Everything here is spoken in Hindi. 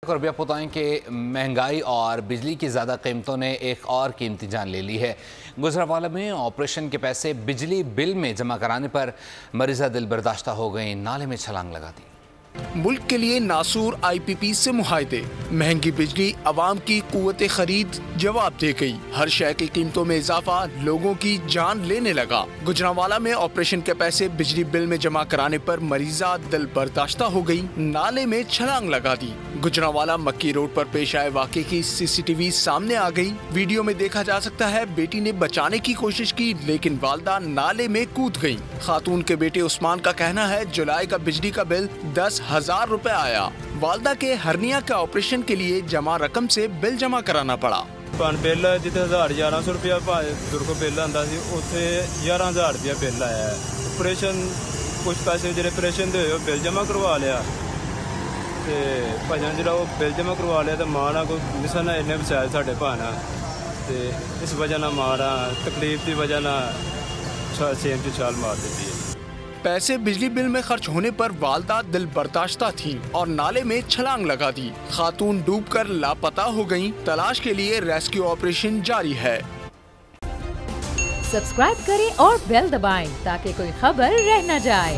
और भी आपको बताएं कि महंगाई और बिजली की ज़्यादा कीमतों ने एक और कीमती जान ले ली है। गुजरांवाला में ऑपरेशन के पैसे बिजली बिल में जमा कराने पर मरीज़ा दिल बर्दाश्त हो गई, नाले में छलांग लगा दी। मुल्क के लिए नासूर IPP से मुआहदे, महंगी बिजली अवाम की कुव्वत खरीद जवाब दे गई। हर शय की कीमतों में इजाफा लोगों की जान लेने लगा। गुजरांवाला में ऑपरेशन के पैसे बिजली बिल में जमा कराने पर मरीजा दिल बर्दाश्त हो गई, नाले में छलांग लगा दी। गुजरांवाला मक्की रोड पर पेश आए वाक़े की CCTV सामने आ गई। वीडियो में देखा जा सकता है बेटी ने बचाने की कोशिश की लेकिन वालदा नाले में कूद गयी। खातून के बेटे उस्मान का कहना है जुलाई का बिजली का बिल 10,000 रुपए आया। वालदा के हर्निया के ऑपरेशन के लिए जमा रकम से बिल जमा कराना पड़ा। बिल जिथे 1100 रुपया को बिल आता सी उत्थे 11,000 रुपया बिल आया। ऑपरेशन कुछ पैसे जो ऑपरेशन दे बिल जमा करवा लिया ते भजन जो बिल जमा करवा लिया तो मां ना कोई मिसा ना इन्ने बचाए साढ़े भाना ते इस वजह ना मां तकलीफ की वजह ना सेम च छाल मार दी है। पैसे बिजली बिल में खर्च होने पर वालदा दिल बर्दाश्ता थी और नाले में छलांग लगा दी। खातून डूबकर लापता हो गईं। तलाश के लिए रेस्क्यू ऑपरेशन जारी है। सब्सक्राइब करें और बेल दबाएं ताकि कोई खबर रह न जाए।